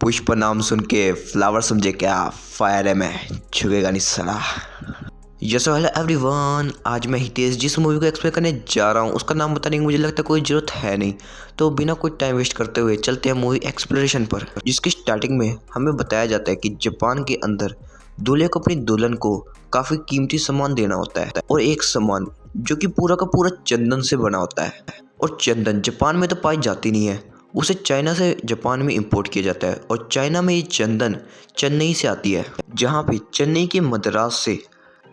पुष्प नाम सुन के फ्लावर समझे क्या, फायर है मैं, छुएगा नहीं साला। यस हेलो एवरीवन, आज मैं हितेश जिस मूवी को एक्सप्लेन करने जा रहा हूँ उसका नाम बताने की मुझे लगता है कोई ज़रूरत है नहीं, तो बिना कोई टाइम वेस्ट करते हुए चलते हैं मूवी एक्सप्लोरेशन पर। जिसकी स्टार्टिंग में हमें बताया जाता है कि जापान के अंदर दूल्हे को अपनी दुल्हन को काफ़ी कीमती सामान देना होता है, और एक सामान जो कि पूरा का पूरा चंदन से बना होता है। और चंदन जापान में तो पाई जाती नहीं है, उसे चाइना से जापान में इंपोर्ट किया जाता है। और चाइना में ये चंदन चेन्नई से आती है, जहाँ पे चेन्नई के मद्रास से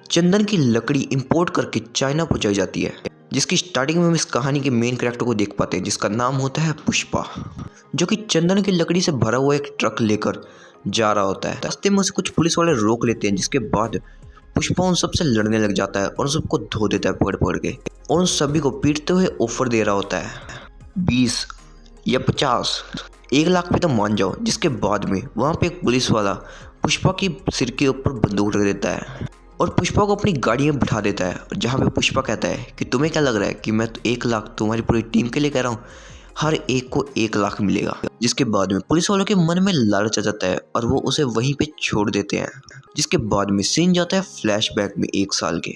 चंदन की लकड़ी इंपोर्ट करके चाइना पहुंचाई जाती है। जिसकी स्टार्टिंग में हम इस कहानी के मेन कैरेक्टर को देख पाते हैं, जिसका नाम होता है पुष्पा, जो कि चंदन की लकड़ी से भरा हुआ एक ट्रक लेकर जा रहा होता है। रास्ते में उसे कुछ पुलिस वाले रोक लेते हैं, जिसके बाद पुष्पा उन सबसे लड़ने लग जाता है और सबको धो देता है पकड़ पकड़ के, और उन सभी को पीटते हुए ऑफर दे रहा होता है 20 या 50, 1 लाख पे तो मान जाओ। जिसके बाद में वहाँ पे एक पुलिस वाला पुष्पा की सिर के ऊपर बंदूक रख देता है और पुष्पा को अपनी गाड़ी में बिठा देता है। जहाँ पे पुष्पा कहता है कि तुम्हें क्या लग रहा है कि मैं तो 1 लाख तुम्हारी पूरी टीम के लिए कह रहा हूँ, हर एक को 1 लाख मिलेगा। जिसके बाद में पुलिस वालों के मन में लालच आ जाता है और वो उसे वहीं पे छोड़ देते हैं। जिसके बाद में सीन जाता है फ्लैशबैक में 1 साल के,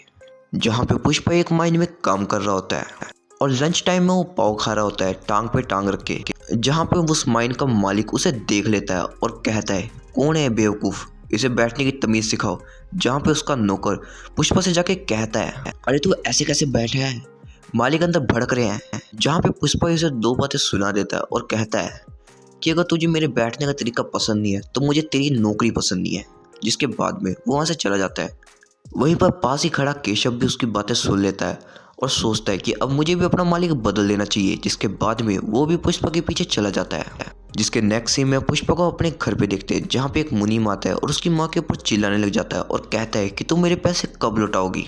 जहाँ पे पुष्पा एक माइन में काम कर रहा होता है और लंच टाइम में वो पाव खा रहा होता है टांग पे टांग रख के। जहाँ पे उस माइन का मालिक उसे देख लेता है और कहता है कौन है बेवकूफ़, इसे बैठने की तमीज़ सिखाओ। जहाँ पे उसका नौकर पुष्पा से जाके कहता है अरे तू ऐसे कैसे बैठा है, मालिक अंदर भड़क रहे हैं। जहाँ पे पुष्पा इसे 2 बातें सुना देता है और कहता है कि अगर तुझे मेरे बैठने का तरीका पसंद नहीं है तो मुझे तेरी नौकरी पसंद नहीं है। जिसके बाद में वो वहाँ से चला जाता है। वहीं पर पास ही खड़ा केशव भी उसकी बातें सुन लेता है और सोचता है कि अब मुझे भी अपना मालिक बदल लेना चाहिए। जिसके बाद में वो भी पुष्पा के पीछे चला जाता है। जिसके नेक्स्ट सीन में पुष्पा को अपने घर पे देखते हैं, जहाँ पे एक मुनीम आता है और उसकी माँ के ऊपर चिल्लाने लग जाता है और कहता है कि तुम मेरे पैसे कब लौटाओगी।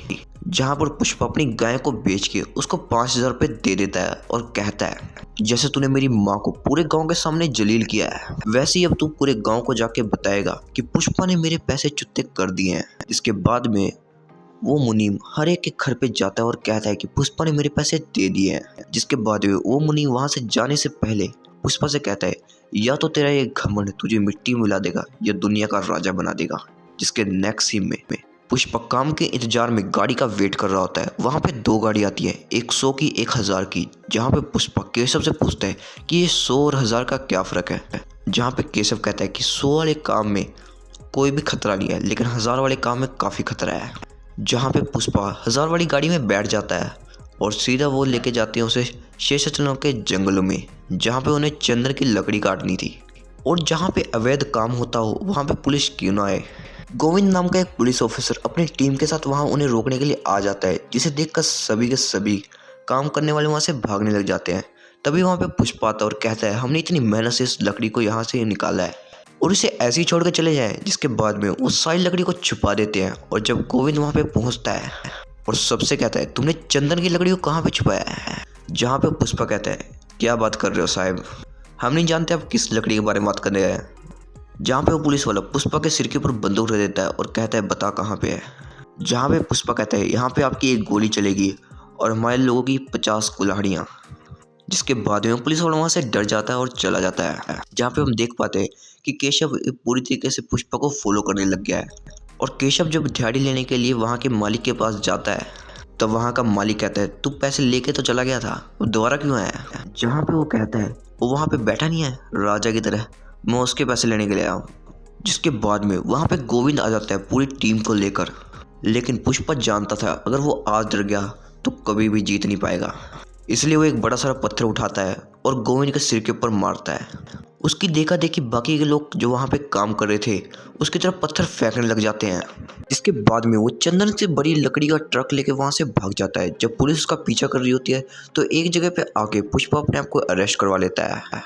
जहाँ पर पुष्पा अपनी गाय को बेच के उसको 5000 रुपये दे देता है और कहता है जैसे तूने मेरी माँ को पूरे गांव के सामने जलील किया है, वैसे ही अब तू पूरे गांव को जाके बताएगा कि पुष्पा ने मेरे पैसे चुत्ते कर दिए हैं। इसके बाद में वो मुनीम हर एक के घर पे जाता है और कहता है कि पुष्पा ने मेरे पैसे दे दिए हैं। जिसके बाद में वो मुनीम वहां से जाने से पहले पुष्पा से कहता है या तो तेरा ये घमंड तुझे मिट्टी में मिला देगा या दुनिया का राजा बना देगा। जिसके नेक्स्ट सीन में पुष्पा काम के इंतजार में गाड़ी का वेट कर रहा होता है। वहाँ पे 2 गाड़ी आती है, 100 की 1000 की। जहाँ पे पुष्पा केशव से पूछता है कि ये 100 और 1000 का क्या फ़र्क है। जहाँ पे केशव कहता है कि 100 वाले काम में कोई भी खतरा नहीं है, लेकिन 1000 वाले काम में काफ़ी खतरा है। जहाँ पे पुष्पा 1000 वाली गाड़ी में बैठ जाता है और सीधा वो लेके जाते हैं उसे शेषाचलों के जंगलों में, जहाँ पे उन्हें चंदन की लकड़ी काटनी थी। और जहाँ पे अवैध काम होता हो वहाँ पे पुलिस क्यों ना आए। गोविंद नाम का एक पुलिस ऑफिसर अपनी टीम के साथ वहाँ उन्हें रोकने के लिए आ जाता है, जिसे देखकर सभी के सभी काम करने वाले वहाँ से भागने लग जाते हैं। तभी वहाँ पे पुष्पा आता है और कहता है हमने इतनी मेहनत से इस लकड़ी को यहाँ से निकाला है और इसे ऐसे ही छोड़ कर चले जाएं। जिसके बाद में वो सारी लकड़ी को छुपा देते हैं। और जब गोविंद वहाँ पे पहुँचता है और सबसे कहता है तुमने चंदन की लकड़ी को कहाँ पे छुपाया है। जहाँ पे पुष्पा कहता है क्या बात कर रहे हो साहब, हम नहीं जानते आप किस लकड़ी के बारे में बात करने गए हैं। जहाँ पे वो पुलिस वाला पुष्पा के सिर के ऊपर बंदूक रख देता है और कहता है बता कहाँ पे है। जहाँ पे पुष्पा कहता है यहाँ पे आपकी 1 गोली चलेगी और हमारे लोगों की 50 कुल्हाड़ियाँ। जिसके बाद में पुलिस वाला वहाँ से डर जाता है और चला जाता है। जहाँ पे हम देख पाते हैं कि केशव पूरी तरीके से पुष्पा को फॉलो करने लग गया है। और केशव जब दिहाड़ी लेने के लिए वहाँ के मालिक के पास जाता है तब वहाँ का मालिक कहता है तू पैसे लेके तो चला गया था, वो दोबारा क्यों आया। जहाँ पे वो कहता है वो वहाँ पे बैठा नहीं है राजा की तरह, मैं उसके पैसे लेने के लिए आया हूँ। जिसके बाद में वहाँ पे गोविंद आ जाता है पूरी टीम को लेकर, लेकिन पुष्पा जानता था अगर वो आज डर गया तो कभी भी जीत नहीं पाएगा। इसलिए वो एक बड़ा सारा पत्थर उठाता है और गोविंद के सिर के ऊपर मारता है। उसकी देखा देखी बाकी के लोग जो वहाँ पे काम कर रहे थे उसकी तरफ पत्थर फेंकने लग जाते हैं। इसके बाद में वो चंदन से बड़ी लकड़ी का ट्रक लेके वहाँ से भाग जाता है। जब पुलिस उसका पीछा कर रही होती है तो एक जगह पे आके पुष्पा अपने आप को अरेस्ट करवा लेता है।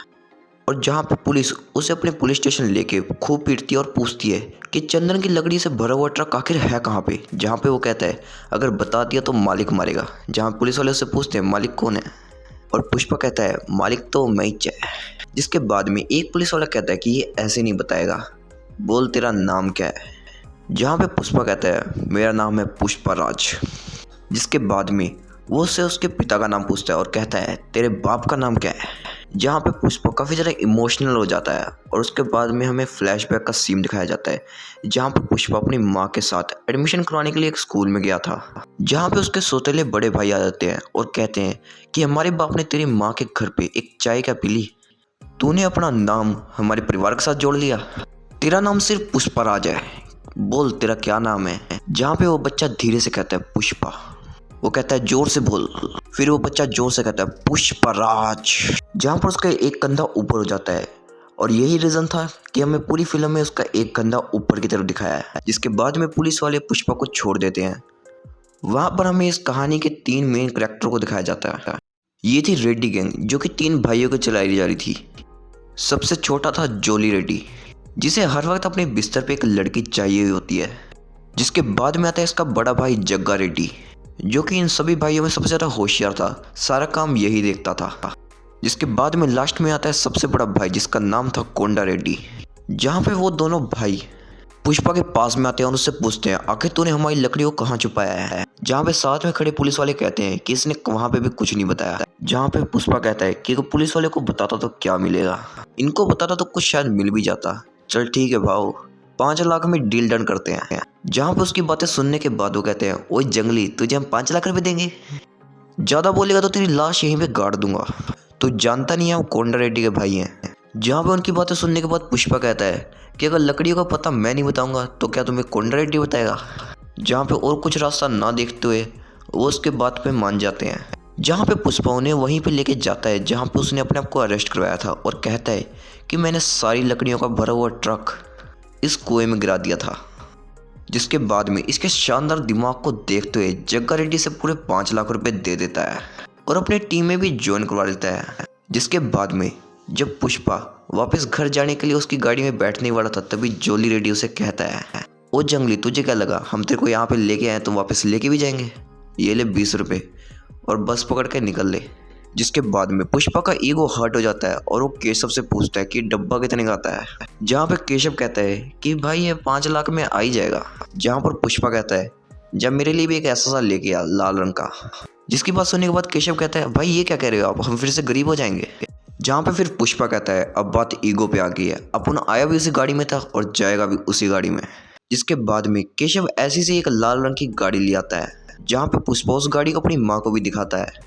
और जहाँ पे पुलिस उसे अपने पुलिस स्टेशन लेके खूब पीटती है और पूछती है कि चंदन की लकड़ी से भरा हुआ ट्रक आखिर है कहाँ पे। जहाँ पे वो कहता है अगर बता दिया तो मालिक मारेगा। जहाँ पुलिस वाले उससे पूछते हैं मालिक कौन है, और पुष्पा कहता है मालिक तो मैं ही है। जिसके बाद में एक पुलिस वाला कहता है कि ये ऐसे नहीं बताएगा, बोल तेरा नाम क्या है। जहाँ पे पुष्पा कहता है मेरा नाम है पुष्पा राज। जिसके बाद में वो उससे उसके पिता का नाम पूछता है और कहता है तेरे बाप का नाम क्या है। जहाँ पे पुष्पा काफ़ी ज़्यादा इमोशनल हो जाता है और उसके बाद में हमें फ्लैशबैक का सीन दिखाया जाता है जहाँ पे पुष्पा अपनी माँ के साथ एडमिशन करवाने के लिए एक स्कूल में गया था। जहाँ पे उसके सौतेले बड़े भाई आ जाते हैं और कहते हैं कि हमारे बाप ने तेरी माँ के घर पे एक चाय क्या पी ली, तूने अपना नाम हमारे परिवार के साथ जोड़ लिया, तेरा नाम सिर्फ पुष्पराज है, बोल तेरा क्या नाम है। जहाँ पे वो बच्चा धीरे से कहता है पुष्पा, वो कहता है जोर से बोल। फिर वो बच्चा जोर से कहता है पुष्पराज। जहाँ पर उसका एक कंधा ऊपर हो जाता है और यही रीज़न था कि हमें पूरी फिल्म में उसका एक कंधा ऊपर की तरफ दिखाया है। जिसके बाद में पुलिस वाले पुष्पा को छोड़ देते हैं। वहाँ पर हमें इस कहानी के 3 मेन कैरेक्टर को दिखाया जाता है। ये थी रेड्डी गैंग जो कि 3 भाइयों को चलाई जा रही थी। सबसे छोटा था जोली रेड्डी जिसे हर वक्त अपने बिस्तर पे एक लड़की चाहिए होती है। जिसके बाद में आता है इसका बड़ा भाई जग्गा रेड्डी जो कि इन सभी भाइयों में सबसे ज़्यादा होशियार था, सारा काम यही देखता था। जिसके बाद में लास्ट में आता है सबसे बड़ा भाई जिसका नाम था कोंडा रेड्डी। जहाँ पे वो दोनों भाई पुष्पा के पास में आते हैं और उससे पूछते हैं आखिर तूने हमारी लकड़ी को कहाँ छुपाया है। जहाँ पे साथ में खड़े पुलिस वाले कहते हैं कि इसने वहाँ पे भी कुछ नहीं बताया। जहाँ पे पुष्पा कहता है कि अगर पुलिस वाले को बताता तो क्या मिलेगा, इनको बताता तो कुछ शायद मिल भी जाता। चल ठीक है भाव, 5 लाख में डील डन करते हैं। जहाँ पे उसकी बातें सुनने के बाद वो कहते हैं ओए जंगली, तुझे हम 5 लाख रुपए देंगे, ज़्यादा बोलेगा तो तेरी लाश यहीं पे गाड़ दूंगा, तू जानता नहीं है हम कोंडा रेड्डी के भाई हैं। जहाँ पे उनकी बातें सुनने के बाद पुष्पा कहता है कि अगर लकड़ियों का पता मैं नहीं बताऊंगा तो क्या तुम्हें कोंडा रेड्डी बताएगा। जहाँ पे और कुछ रास्ता ना देखते हुए वो उसके बात पे मान जाते हैं। जहाँ पे पुष्पा उन्हें वहीं पे लेके जाता है जहाँ पे उसने अपने आप को अरेस्ट करवाया था और कहता है कि मैंने सारी लकड़ियों का भरा हुआ ट्रक इस कुएं में गिरा दिया था। जिसके बाद में इसके शानदार दिमाग को देखते हुए जग्गा रेड्डी से पूरे 5 लाख रुपए दे देता है और अपनी टीम में भी ज्वाइन करवा लेता है। जिसके बाद में जब पुष्पा वापस घर जाने के लिए उसकी गाड़ी में बैठने वाला था तभी जोली रेड्डी उसे कहता है ओ जंगली, तुझे क्या लगा हम तेरे को यहाँ पे लेके आए तो वापस लेके भी जाएंगे, ये ले 20 रुपये और बस पकड़ के निकल ले। जिसके बाद में पुष्पा का ईगो हर्ट हो जाता है और वो केशव से पूछता है कि डब्बा कितने का आता है। जहाँ पे केशव कहता है कि भाई ये 5 लाख में आ ही जाएगा। जहाँ पर पुष्पा कहता है जब मेरे लिए भी एक ऐसा सा लेके आ लाल रंग का। जिसकी बात सुनने के बाद केशव कहता है भाई ये क्या कह रहे हो आप, हम फिर से गरीब हो जाएंगे। जहाँ पे फिर पुष्पा कहता है अब बात ईगो पे आ गई है, अपन आया भी उसी गाड़ी में था और जाएगा भी उसी गाड़ी में। जिसके बाद में केशव ऐसी से एक लाल रंग की गाड़ी ले आता है जहाँ पे पुष्पा उस गाड़ी को अपनी माँ को भी दिखाता है।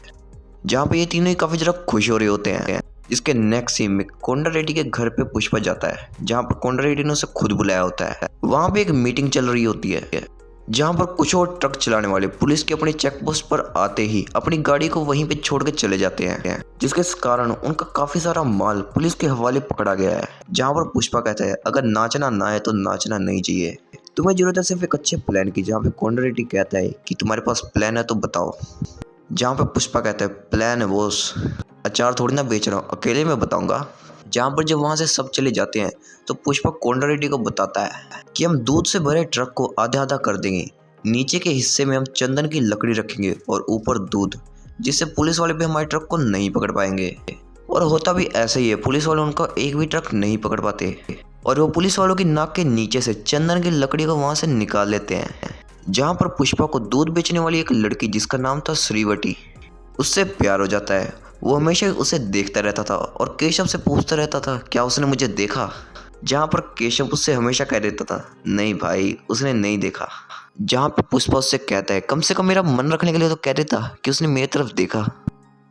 जहाँ पे ये तीनों ही काफ़ी ज़रा खुश हो रहे होते हैं। इसके नेक्स्ट सीन में कोंडा रेड्डी के घर पे पुष्पा जाता है जहाँ पर कोंडा रेड्डी ने उसे खुद बुलाया होता है। वहाँ पे एक मीटिंग चल रही होती है जहाँ पर कुछ और ट्रक चलाने वाले पुलिस के अपने चेक पोस्ट पर आते ही अपनी गाड़ी को वहीं पे छोड़ के चले जाते हैं। जिसके कारण उनका काफ़ी सारा माल पुलिस के हवाले पकड़ा गया है। जहाँ पर पुष्पा कहता है अगर नाचना ना है तो नाचना नहीं चाहिए, तुम्हें जरूरत है सिर्फ एक अच्छे प्लान की। जहाँ पे कोंडा रेड्डी कहता है कि तुम्हारे पास प्लान है तो बताओ। जहाँ पे पुष्पा कहता है प्लान है बॉस, अचार थोड़ी ना बेच रहा हूँ, अकेले में बताऊंगा। जहाँ पर जब वहाँ से सब चले जाते हैं तो पुष्पा कोंडा रेड्डी को बताता है कि हम दूध से भरे ट्रक को आधा आधा कर देंगे, नीचे के हिस्से में हम चंदन की लकड़ी रखेंगे और ऊपर दूध, जिससे पुलिस वाले भी हमारे ट्रक को नहीं पकड़ पाएंगे। और होता भी ऐसे ही है, पुलिस वाले उनका एक भी ट्रक नहीं पकड़ पाते और वो पुलिस वालों की नाक के नीचे से चंदन की लकड़ी को वहाँ से निकाल लेते हैं। जहाँ पर पुष्पा को दूध बेचने वाली एक लड़की जिसका नाम था श्रीवती, उससे प्यार हो जाता है। वो हमेशा उसे देखता रहता था और केशव से पूछता रहता था क्या उसने मुझे देखा। जहाँ पर केशव उससे हमेशा कह देता था नहीं भाई उसने नहीं देखा। जहाँ पर पुष्पा उससे कहता है कम से कम मेरा मन रखने के लिए तो कह देता कि उसने मेरी तरफ देखा।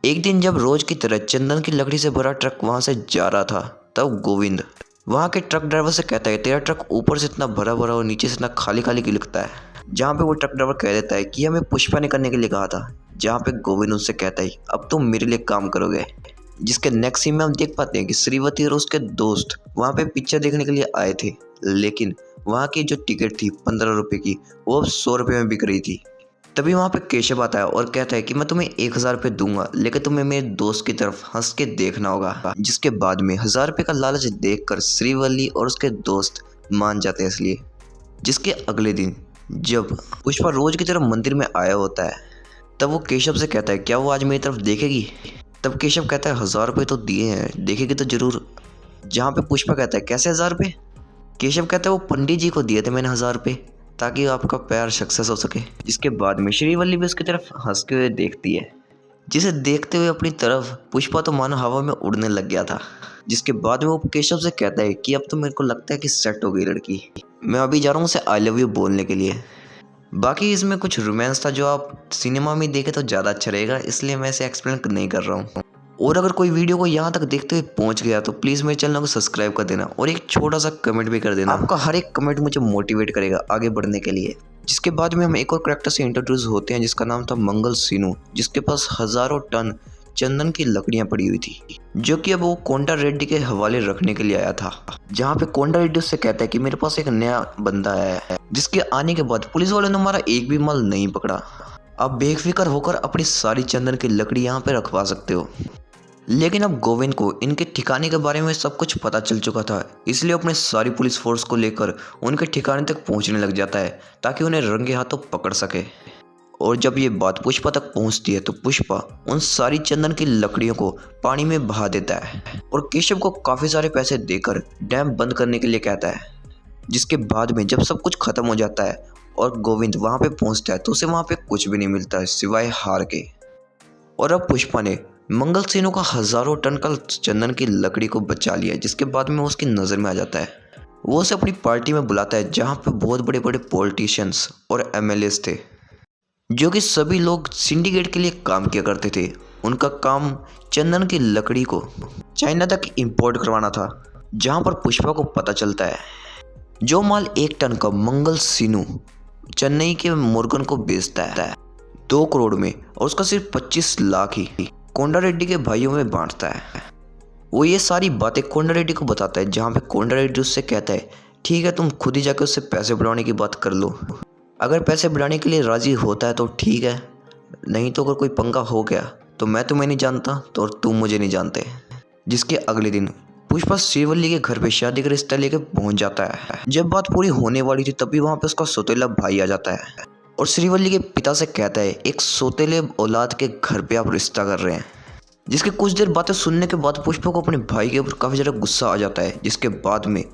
एक दिन जब रोज की तरह चंदन की लकड़ी से भरा ट्रक वहाँ से जा रहा था तब गोविंद वहाँ के ट्रक ड्राइवर से कहता है तेरा ट्रक ऊपर से इतना भरा भरा और नीचे से इतना खाली खाली क्यों लगता है। जहाँ पे वो ट्रक ड्राइवर कह देता है कि हमें पुष्पा ने करने के लिए कहा था। जहाँ पे गोविंद उनसे कहता है अब तुम मेरे लिए काम करोगे। जिसके नेक्स्ट सीन में हम देख पाते हैं कि श्रीवती और उसके दोस्त वहाँ पे पिक्चर देखने के लिए आए थे, लेकिन वहाँ की जो टिकट थी 15 रुपये की वो अब 100 रुपये में बिक रही थी। तभी वहाँ पे केशव आता है और कहता है कि मैं तुम्हें 1000 रुपये दूंगा, लेकिन तुम्हें मेरे दोस्त की तरफ हंस के देखना होगा। जिसके बाद में 1000 रुपये का लालच देखकर श्रीवल्ली और उसके दोस्त मान जाते हैं। इसलिए जिसके अगले दिन जब पुष्पा रोज की तरफ मंदिर में आया होता है तब वो केशव से कहता है क्या वो आज मेरी तरफ देखेगी। तब केशव कहता है 1000 रुपये तो दिए हैं, देखेगी तो जरूर। जहाँ पे पुष्पा कहता है कैसे 1000 रुपये। केशव कहता है वो पंडित जी को दिए थे मैंने 1000 रुपये, ताकि आपका प्यार सक्सेस हो सके। जिसके बाद में श्रीवल्ली भी उसकी तरफ हंसते हुए देखती है, जिसे देखते हुए अपनी तरफ पुष्पा तो मानो हवा में उड़ने लग गया था। जिसके बाद में वो केशव से कहता है कि अब तो मेरे को लगता है कि सेट हो गई लड़की, मैं अभी जा रहा हूँ उसे आई लव यू बोलने के लिए। बाकी इसमें कुछ रोमांस था जो आप सिनेमा में देखे तो ज़्यादा अच्छा रहेगा, इसलिए मैं इसे एक्सप्लेन नहीं कर रहा हूँ। और अगर कोई वीडियो को यहाँ तक देखते हुए पहुँच गया तो प्लीज़ मेरे चैनल को सब्सक्राइब कर देना और एक छोटा सा कमेंट भी कर देना। आपका हर एक कमेंट मुझे मोटिवेट करेगा आगे बढ़ने के लिए। जिसके बाद में हम एक और करेक्टर से इंट्रोड्यूस होते हैं जिसका नाम था मंगल सीनू, जिसके पास हज़ारों टन चंदन की लकड़ियां पड़ी हुई थी, जो कि अब वो कोंडा रेड्डी के हवाले रखने के लिए आया था। जहाँ पे कोंडा रेड्डी उससे कहता है कि मेरे पास एक नया बंदा आया है, जिसके आने के बाद पुलिस वालों ने हमारा एक भी माल नहीं पकड़ा। आप बेफिक्र होकर अपनी सारी चंदन की लकड़ी यहाँ पे रखवा सकते हो। लेकिन अब गोविंद को इनके ठिकाने के बारे में सब कुछ पता चल चुका था, इसलिए अपने सारी पुलिस फोर्स को लेकर उनके ठिकाने तक पहुंचने लग जाता है ताकि उन्हें रंगे हाथों पकड़ सके। और जब ये बात पुष्पा तक पहुंचती है तो पुष्पा उन सारी चंदन की लकड़ियों को पानी में बहा देता है और केशव को काफ़ी सारे पैसे देकर डैम बंद करने के लिए कहता है। जिसके बाद में जब सब कुछ खत्म हो जाता है और गोविंद वहाँ पे पहुँचता है तो उसे वहाँ पे कुछ भी नहीं मिलता है सिवाय हार के। और अब पुष्पा ने मंगल सेनों का हज़ारों टन का चंदन की लकड़ी को बचा लिया। जिसके बाद में उसकी नज़र में आ जाता है, वो उसे अपनी पार्टी में बुलाता है जहाँ पे बहुत बड़े बड़े पॉलिटिशियंस और एमएलएस थे, जो कि सभी लोग सिंडिकेट के लिए काम किया करते थे। उनका काम चंदन की लकड़ी को चाइना तक इंपोर्ट करवाना था। जहाँ पर पुष्पा को पता चलता है जो माल 1 टन का मंगल सीनू चेन्नई के मुर्गन को बेचता है 2 करोड़ में, और उसका सिर्फ 25 लाख ही कोंडा रेड्डी के भाइयों में बांटता है। वो ये सारी बातें कोंडा रेड्डी को बताता है, जहाँ पे कोंडा रेड्डी उससे कहता है ठीक है तुम खुद ही जाकर उससे पैसे बढ़ाने की बात कर लो। अगर पैसे बढ़ाने के लिए राजी होता है तो ठीक है, नहीं तो अगर कोई पंगा हो गया तो मैं तुम्हें नहीं जानता तो और तुम मुझे नहीं जानते। जिसके अगले दिन पुष्पा श्रीवल्ली के घर पे शादी का रिश्ता लेकर पहुंच जाता है। जब बात पूरी होने वाली थी तभी वहाँ पे उसका सौतेला भाई आ जाता है और श्रीवल्ली के पिता से कहता है एक सौतेले औलाद के घर पे आप रिश्ता कर रहे हैं। जिसके कुछ देर बातें सुनने के बाद पुष्पा को अपने भाई के ऊपर काफ़ी ज़्यादा गुस्सा आ जाता है। जिसके बाद में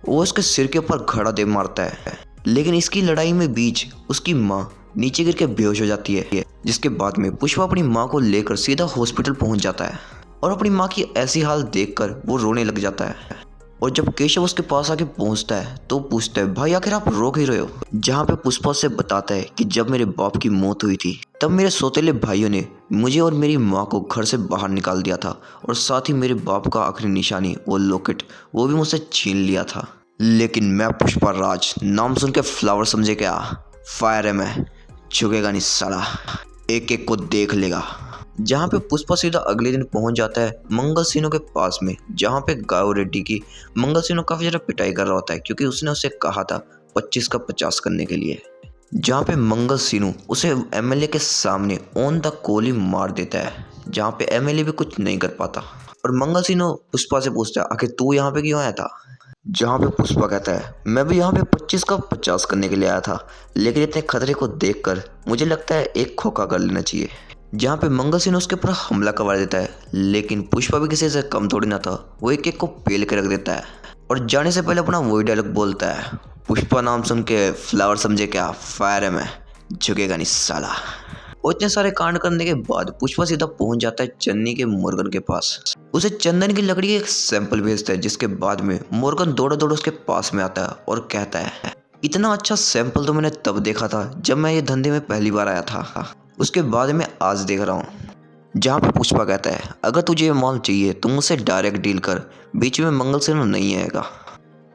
वो उसके सिर के ऊपर घड़ा दे मारता है, लेकिन इसकी लड़ाई में बीच उसकी माँ नीचे गिर के बेहोश हो जाती है। जिसके बाद में पुष्पा अपनी माँ को लेकर सीधा हॉस्पिटल पहुँच जाता है और अपनी माँ की ऐसी हाल देखकर वो रोने लग जाता है। और जब केशव उसके पास आके पहुंचता है तो पूछता है भाई आखिर आप रो क्यों रहे हो। जहाँ पे पुष्पा से बताता है कि जब मेरे बाप की मौत हुई थी तब मेरे सौतेले भाइयों ने मुझे और मेरी माँ को घर से बाहर निकाल दिया था और साथ ही मेरे बाप का आखिरी निशानी वो लॉकेट वो भी मुझसे छीन लिया था। लेकिन मैं पुष्पा राज नाम सुन के फ्लावर समझे क्या, फायर है मैं, झुकेगा नहीं साला, एक एक को देख लेगा। जहाँ पे पुष्पा सीधा अगले दिन पहुंच जाता है मंगल सीनों के पास में, जहाँ पे गायो रेड्डी की मंगल सीनों काफ़ी ज़्यादा पिटाई कर रहा होता है क्योंकि उसने उसे कहा था 25 का 50 करने के लिए। जहाँ पे मंगल सीनू उसे एमएलए के सामने ऑन द गोली मार देता है, जहाँ पे एमएलए भी कुछ नहीं कर पाता। और मंगल सीनू पुष्पा से पूछता है आखिर तू यहाँ पे क्यों आया था। जहाँ पे पुष्पा कहता है मैं भी यहाँ पे 25 का 50 करने के लिए आया था, लेकिन इतने खतरे को देखकर मुझे लगता है एक खोखा कर लेना चाहिए। जहाँ पे मंगल सिंह उसके ऊपर हमला करवा देता है, लेकिन पुष्पा भी किसी से कम थोड़ी ना था, वो एक एक को पेल के रख देता है और जाने से पहले अपना वही डायलॉग बोलता है पुष्पा नाम सुन के फ्लावर समझे क्या, फायर है मैं, झुकेगा नहीं साला। और इतने सारे कांड करने के बाद पुष्पा सीधा पहुंच जाता है चन्नी के मुर्गन के पास। उसे चंदन की लकड़ी एक सैंपल भेजता है। जिसके बाद में मुर्गन दौड़ा दौड़ उसके पास में आता है और कहता है इतना अच्छा सैंपल तो मैंने तब देखा था जब मैं ये धंधे में पहली बार आया था, उसके बाद में आज देख रहा हूँ। जहाँ पे पुष्पा कहता है अगर तुझे ये माल चाहिए तो मुझसे डायरेक्ट डील कर, बीच में मंगल सेन नहीं आएगा।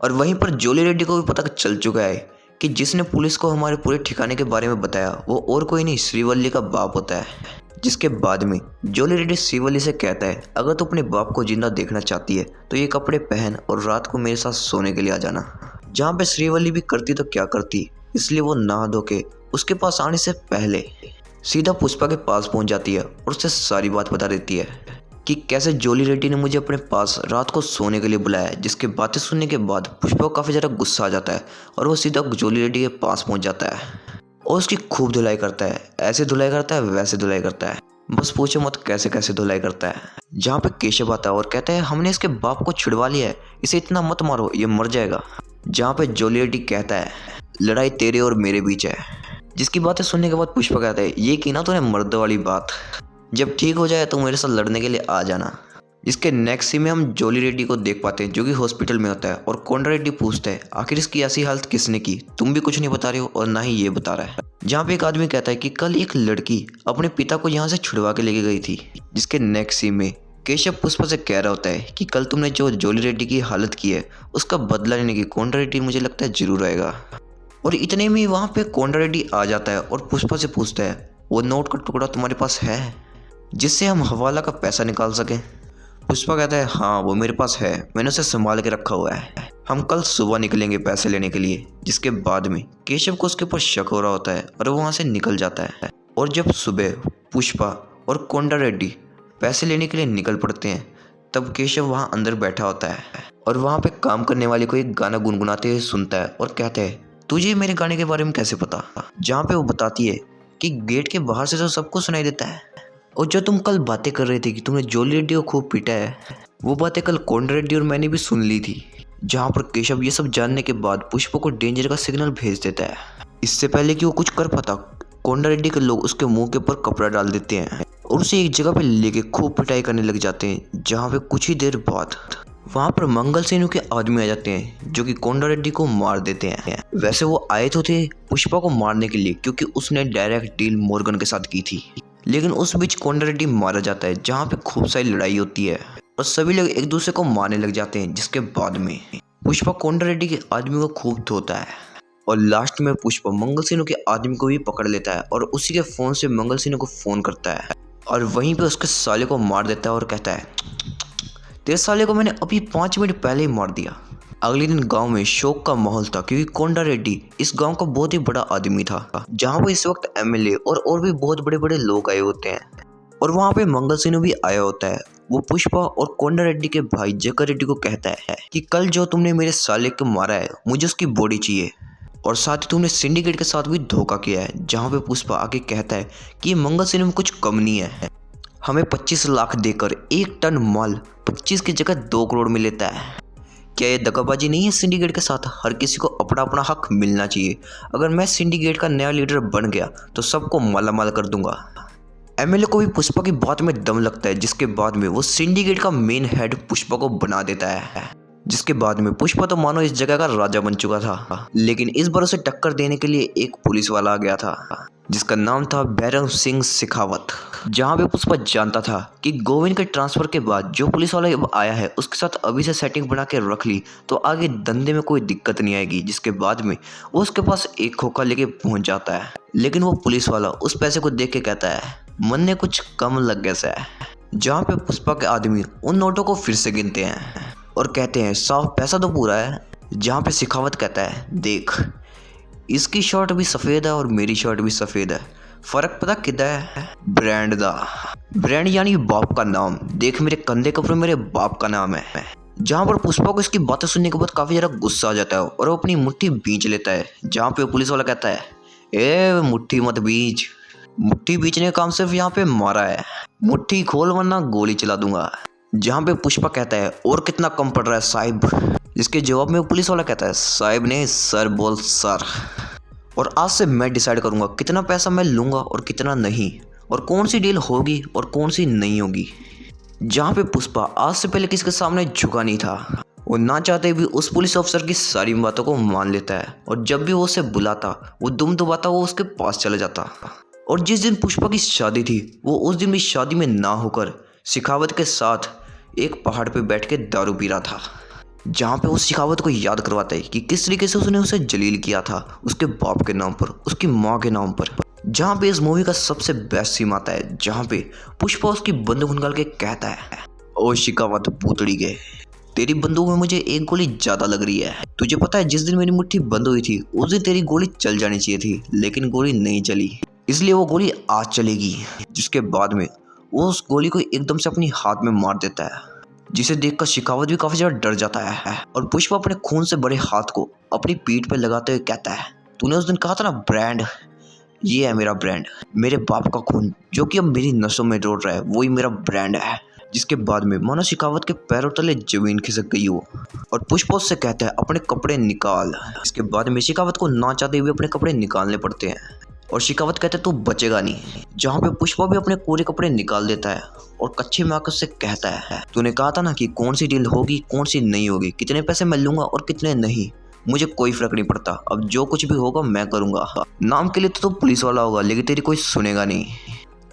और वहीं पर जोली रेड्डी को भी पता चल चुका है कि जिसने पुलिस को हमारे पूरे ठिकाने के बारे में बताया वो और कोई नहीं श्रीवल्ली का बाप होता है। जिसके बाद में जोली रेड्डी श्रीवल्ली से कहता है अगर तू अपने बाप को जिंदा देखना चाहती है तो ये कपड़े पहन और रात को मेरे साथ सोने के लिए आ जाना। जहाँ पे श्रीवल्ली भी करती तो क्या करती, इसलिए वो नहा धो के उसके पास आने से पहले सीधा पुष्पा के पास पहुंच जाती है और उससे सारी बात बता देती है कि कैसे जोली रेड्डी ने मुझे अपने पास रात को सोने के लिए बुलाया। जिसके बातें सुनने के बाद पुष्पा को काफ़ी ज़्यादा गुस्सा आ जाता है और वो सीधा जोली रेड्डी के पास पहुंच जाता है और उसकी खूब धुलाई करता है। ऐसे धुलाई करता है वैसे धुलाई करता है, बस पूछो मत कैसे कैसे धुलाई करता है। जहाँ पे केशव आता है और कहता है हमने इसके बाप को छुड़वा लिया है, इसे इतना मत मारो ये मर जाएगा। जहाँ पे जोली रेड्डी कहता है लड़ाई तेरे और मेरे बीच है। जिसकी बातें सुनने के बाद पुष्पा कहता है, ये की ना तूने मर्द वाली बात, जब ठीक हो जाए तो मेरे साथ लड़ने के लिए आ जाना। इसके नेक्स्ट सीन में हम जोली रेड्डी को देख पाते हैं जो कि हॉस्पिटल में होता है और कोंडा रेड्डी पूछता है आखिर इसकी ऐसी हालत किसने की, तुम भी कुछ नहीं बता रहे हो और ना ही ये बता रहा है। जहाँ पे एक आदमी कहता है कि कल एक लड़की अपने पिता को यहाँ से छुड़वा के लेके गई थी। जिसके नेक्स्ट सीन में केशव पुष्पा से कह रहा होता है कि कल तुमने जो जोली रेड्डी की हालत की है उसका बदला लेने की कोंडा रेड्डी मुझे लगता है जरूर आएगा। और इतने में वहाँ पे कोंडा रेड्डी आ जाता है और पुष्पा से पूछता है वो नोट का टुकड़ा तुम्हारे पास है जिससे हम हवाला का पैसा निकाल सकें। पुष्पा कहता है हाँ वो मेरे पास है, मैंने उसे संभाल के रखा हुआ है, हम कल सुबह निकलेंगे पैसे लेने के लिए। जिसके बाद में केशव को उसके ऊपर शक हो रहा होता है और वो वहाँ से निकल जाता है। और जब सुबह पुष्पा और कोंडा रेड्डी पैसे लेने के लिए निकल पड़ते हैं तब केशव वहाँ अंदर बैठा होता है और वहाँ पे काम करने वाले को एक गाना गुनगुनाते हुए सुनता है और कहता है तुझे मेरे गाने के बारे में कैसे पता। जहाँ पे वो बताती है कि गेट के बाहर से तो सबको सुनाई देता है और जो तुम कल बातें कर रहे थे कि तुमने जोली रेड्डी को खूब पीटा है, वो बातें कल कोंडा रेड्डी और मैंने भी सुन ली थी। जहाँ पर केशव ये सब जानने के बाद पुष्पा को डेंजर का सिग्नल भेज देता है। इससे पहले कि वो कुछ कर पाता कोंडा रेड्डी के लोग उसके मुंह के ऊपर कपड़ा डाल देते हैं और उसे एक जगह पे लेके खूब पिटाई करने लग जाते हैं। जहाँ पे कुछ ही देर बाद वहाँ पर मंगल सेनु के आदमी आ जाते हैं जो कि कोंडा रेड्डी को मार देते हैं। वैसे वो आए तो थे पुष्पा को मारने के लिए क्योंकि उसने डायरेक्ट डील मॉर्गन के साथ की थी, लेकिन उस बीच कोंडा रेड्डी मारा जाता है। जहाँ पे खूब सारी लड़ाई होती है और सभी लोग एक दूसरे को मारने लग जाते हैं। जिसके बाद में पुष्पा कोंडा रेड्डी के आदमी को खूब धोता है और लास्ट में पुष्पा मंगल सेनु के आदमी को भी पकड़ लेता है और उसी के फोन से मंगल सेनु को फोन करता है और वहीं पे उसके साले को मार देता है और कहता है तेरे साले को मैंने अभी 5 मिनट पहले ही मार दिया। अगले दिन गांव में शोक का माहौल था क्योंकि कोंडा रेड्डी इस गांव का बहुत ही बड़ा आदमी था। जहां पर इस वक्त एमएलए और भी बहुत बड़े बड़े लोग आए होते हैं और वहां पे मंगल सेनु भी आया होता है। वो पुष्पा और कोंडा रेड्डी के भाई जक्का रेड्डी को कहता है कि कल जो तुमने मेरे साले को मारा है मुझे उसकी बॉडी चाहिए और साथ ही तुमने सिंडिकेट के साथ भी धोखा किया है। जहाँ पे पुष्पा आके कहता है कि मंगल सेनु में कुछ कम नहीं है, हमें 25 लाख देकर 1 टन माल 25 की जगह 2 करोड़ में लेता है। क्या ये दगाबाजी नहीं है सिंडिकेट के साथ? हर किसी को अपना अपना हक मिलना चाहिए। अगर मैं सिंडिकेट का नया लीडर बन गया तो सबको मालामाल कर दूंगा। एमएलए को भी पुष्पा की बात में दम लगता है। जिसके बाद में वो सिंडिकेट का मेन हेड पुष्पा को बना देता है। जिसके बाद में पुष्पा तो मानो इस जगह का राजा बन चुका था, लेकिन इस बार उसे टक्कर देने के लिए एक पुलिस वाला आ गया था जिसका नाम था भैरव सिंह शेखावत। जहां पे पुष्पा जानता था कि गोविंद के ट्रांसफर के बाद जो पुलिस वाला अब आया है उसके साथ अभी से सेटिंग बना के रख ली तो आगे धंधे में कोई दिक्कत नहीं आएगी। जिसके बाद में वो उसके पास एक खोखा लेके पहुंच जाता है, लेकिन वो पुलिस वाला उस पैसे को देख के कहता है मन ने कुछ कम लग गया सा है। जहाँ पे पुष्पा के आदमी उन नोटों को फिर से गिनते हैं और कहते हैं साफ पैसा तो पूरा है। जहाँ पे शेखावत कहता है देख इसकी शर्ट भी सफ़ेद है और मेरी शर्ट भी सफ़ेद है, फ़र्क पता किधर है? ब्रांड दा। ब्रांड यानी बाप का नाम। देख मेरे कंधे के ऊपर मेरे बाप का नाम है। जहाँ पर पुष्पा को इसकी बातें सुनने के बाद काफ़ी ज़्यादा गुस्सा आ जाता है और वो अपनी मुट्ठी भींच लेता है। जहाँ पे पुलिस वाला कहता है ए मुट्ठी मत भींच, मुट्ठी भींचने का काम सिर्फ यहाँ पे मारा है, मुट्ठी खोल वरना गोली चला दूंगा। जहाँ पे पुष्पा कहता है और कितना कम पड़ रहा है साहिब? जिसके जवाब में पुलिस वाला कहता है साहिब ने सर बोल सर, और आज से मैं डिसाइड करूँगा कितना पैसा मैं लूँगा और कितना नहीं, और कौन सी डील होगी और कौन सी नहीं होगी। जहाँ पे पुष्पा आज से पहले किसी के सामने झुका नहीं था। वो ना चाहते भी उस पुलिस ऑफिसर की सारी बातों को मान लेता है और जब भी वो उसे बुलाता वो दुम दबाता वो उसके पास चला जाता। और जिस दिन पुष्पा की शादी थी वो उस दिन भी शादी में ना होकर शेखावत के साथ एक पहाड़ पे बैठ के दारू पी रहा था। जहाँ पे उस शेखावत को याद करवाता है कि किस तरीके से उसने उसे जलील किया था उसके बाप के नाम पर, उसकी माँ के नाम पर। जहाँ पे इस मूवी का सबसे बेस्ट सीन आता है जहाँ पे पुष्पा उसकी बंदूक निकाल के कहता है ओ शेखावत पूतड़ी के, तेरी बंदूक में मुझे एक गोली ज़्यादा लग रही है। तुझे पता है जिस दिन मेरी मुट्ठी बंद हुई थी उस दिन तेरी गोली चल जानी चाहिए थी, लेकिन गोली नहीं चली, इसलिए वो गोली आज चलेगी। जिसके बाद में वो उस गोली को एकदम से अपनी हाथ में मार देता है, जिसे देखकर शेखावत भी काफ़ी ज़्यादा डर जाता है। और पुष्पा अपने खून से भरे हाथ को अपनी पीठ पर लगाते हुए कहता है तूने उस दिन कहा था ना ब्रांड, ये है मेरा ब्रांड, मेरे बाप का खून जो कि अब मेरी नसों में दौड़ रहा है वही मेरा ब्रांड है। जिसके बाद में मानो शेखावत के पैरों तले जमीन खिसक गई हो और पुष्पा उससे कहता है अपने कपड़े निकाल। इसके बाद में शेखावत को ना चाहते हुए अपने कपड़े निकालने पड़ते हैं और शेखावत कहता है तू बचेगा नहीं, जहाँ पे पुष्पा भी अपने पूरे कपड़े निकाल देता है और कच्चे में आकर उससे कहता है तूने कहा था ना कि कौन सी डील होगी कौन सी नहीं होगी, कितने पैसे मैं लूंगा और कितने नहीं, मुझे कोई फर्क नहीं पड़ता, अब जो कुछ भी होगा मैं करूंगा। नाम के लिए तो पुलिस वाला होगा लेकिन तेरी कोई सुनेगा नहीं।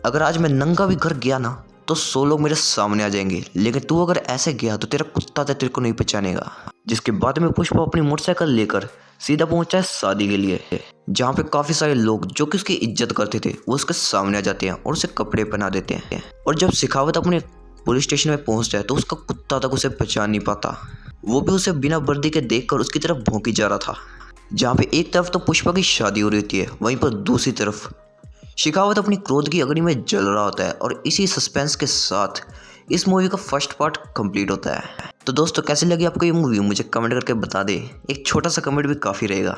अगर आज मैं नंगा भी घर गया ना तो 100 लोग मेरे सामने आ जाएंगे, लेकिन तू अगर ऐसे गया तो तेरा कुत्ता तेरे को नहीं पहचानेगा। जिसके बाद में पुष्पा अपनी मोटरसाइकिल लेकर सीधा पहुंचा है शादी के लिए, जहाँ पे काफी सारे लोग जो कि उसकी इज्जत करते थे वो उसके सामने आ जाते हैं और उसे कपड़े पहना देते हैं। और जब शेखावत अपने पुलिस स्टेशन में पहुंचता है तो उसका कुत्ता तक उसे पहचान नहीं पाता, वो भी उसे बिना वर्दी के देखकर उसकी तरफ भौंकी जा रहा था। जहाँ पे एक तरफ तो पुष्पा की शादी हो रही होती है, वहीं पर दूसरी तरफ शेखावत अपनी क्रोध की अग्नि में जल रहा होता है। और इसी सस्पेंस के साथ इस मूवी का फर्स्ट पार्ट कंप्लीट होता है। तो दोस्तों कैसी लगी आपको ये मूवी मुझे कमेंट करके बता दे, एक छोटा सा कमेंट भी काफ़ी रहेगा।